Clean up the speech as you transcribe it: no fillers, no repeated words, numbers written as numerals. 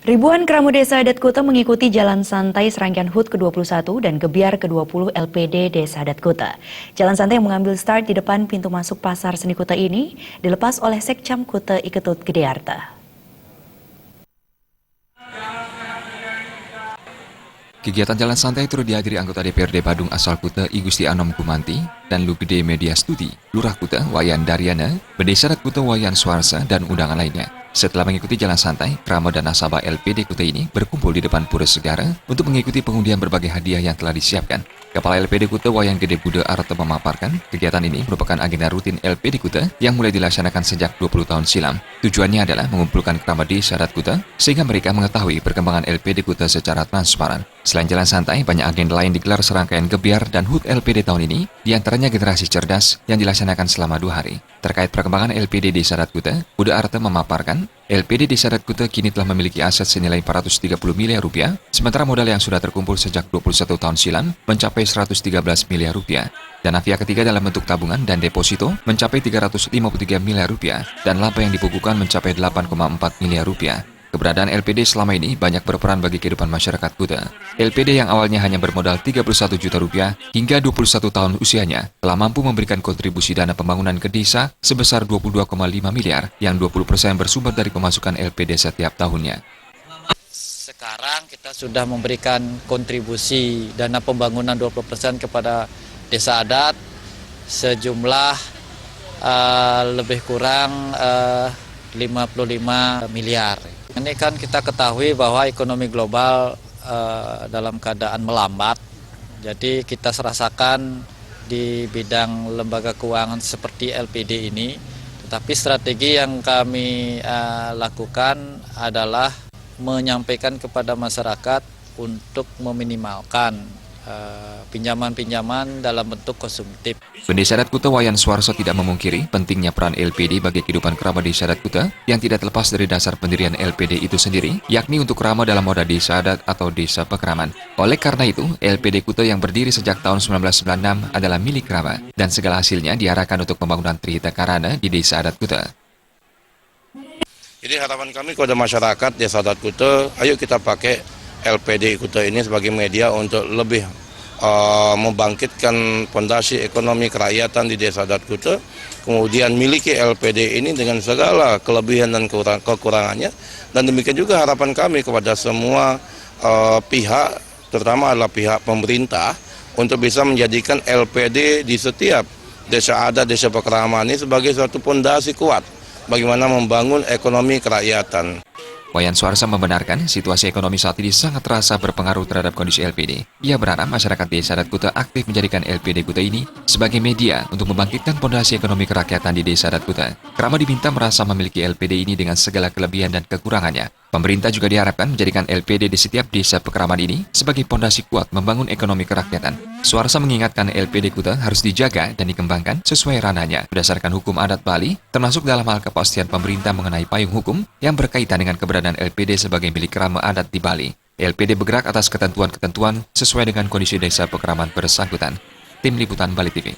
Ribuan keramu desa adat Kuta mengikuti jalan santai serangkaian HUT ke-21 dan Gebiar ke-20 LPD Desa Adat Kuta. Jalan santai yang mengambil start di depan pintu masuk Pasar Seni Kuta ini dilepas oleh Sekcam Kuta Iketut Gedearta. Kegiatan jalan santai turut dihadiri anggota DPRD Badung asal Kuta I Gusti Anom Kumanti dan Lugede Media Studi, Lurah Kuta Wayan Daryana, Pendesa Adat Kuta Wayan Suarsa, dan undangan lainnya. Setelah mengikuti jalan santai, keramat dan nasabah LPD Kuta ini berkumpul di depan Pura Segara untuk mengikuti pengundian berbagai hadiah yang telah disiapkan. Kepala LPD Kuta Wayan Gede Bude Arta memaparkan, kegiatan ini merupakan agenda rutin LPD Kuta yang mulai dilaksanakan sejak 20 tahun silam. Tujuannya adalah mengumpulkan keramat desa adat Kuta sehingga mereka mengetahui perkembangan LPD Kuta secara transparan. Selain jalan santai, banyak agenda lain digelar serangkaian Gebiar dan HUT LPD tahun ini, diantaranya generasi cerdas yang dilaksanakan selama 2 hari. Terkait perkembangan LPD Desa Adat Kuta, Bude Arta memaparkan, LPD Desa Adat Kuta kini telah memiliki aset senilai 430 miliar rupiah, sementara modal yang sudah terkumpul sejak 21 tahun silam mencapai 113 miliar rupiah. Dana pihak ketiga dalam bentuk tabungan dan deposito mencapai 353 miliar rupiah, dan laba yang dibukukan mencapai 8,4 miliar rupiah. Keberadaan LPD selama ini banyak berperan bagi kehidupan masyarakat Kuta. LPD yang awalnya hanya bermodal 31 juta rupiah hingga 21 tahun usianya telah mampu memberikan kontribusi dana pembangunan ke desa sebesar 22,5 miliar yang 20% bersumber dari pemasukan LPD setiap tahunnya. Sekarang kita sudah memberikan kontribusi dana pembangunan 20% kepada desa adat sejumlah lebih kurang 55 miliar. Ini kan kita ketahui bahwa ekonomi global dalam keadaan melambat, jadi kita serasakan di bidang lembaga keuangan seperti LPD ini, tetapi strategi yang kami lakukan adalah menyampaikan kepada masyarakat untuk meminimalkan pinjaman-pinjaman dalam bentuk konsumtif. Pendesa Adat Kuta Wayan Suarso tidak memungkiri pentingnya peran LPD bagi kehidupan keramat desa adat Kuta yang tidak terlepas dari dasar pendirian LPD itu sendiri, yakni untuk keramat dalam moda desa adat atau desa pekeraman. Oleh karena itu, LPD Kuta yang berdiri sejak tahun 1996 adalah milik keramat dan segala hasilnya diarahkan untuk pembangunan Trihita Karana di desa adat Kuta. Jadi harapan kami kepada masyarakat desa adat Kuta, ayo kita pakai LPD Kuta ini sebagai media untuk lebih membangkitkan fondasi ekonomi kerakyatan di desa adat Kuta, kemudian miliki LPD ini dengan segala kelebihan dan kekurangannya, dan demikian juga harapan kami kepada semua pihak, terutama adalah pihak pemerintah, untuk bisa menjadikan LPD di setiap desa adat, desa pekeraman ini sebagai suatu fondasi kuat bagaimana membangun ekonomi kerakyatan. Wayan Suarsa membenarkan situasi ekonomi saat ini sangat terasa berpengaruh terhadap kondisi LPD. Ia berharap masyarakat desa adat Kuta aktif menjadikan LPD Kuta ini sebagai media untuk membangkitkan fondasi ekonomi kerakyatan di desa adat Kuta. Keramat diminta merasa memiliki LPD ini dengan segala kelebihan dan kekurangannya. Pemerintah juga diharapkan menjadikan LPD di setiap desa pekeraman ini sebagai fondasi kuat membangun ekonomi kerakyatan. Suarsa mengingatkan LPD Kuta harus dijaga dan dikembangkan sesuai ranahnya berdasarkan hukum adat Bali, termasuk dalam hal kepastian pemerintah mengenai payung hukum yang berkaitan dengan keberadaan LPD sebagai milik keramat adat di Bali. LPD bergerak atas ketentuan-ketentuan sesuai dengan kondisi desa pekeraman bersangkutan. Tim Liputan Bali TV.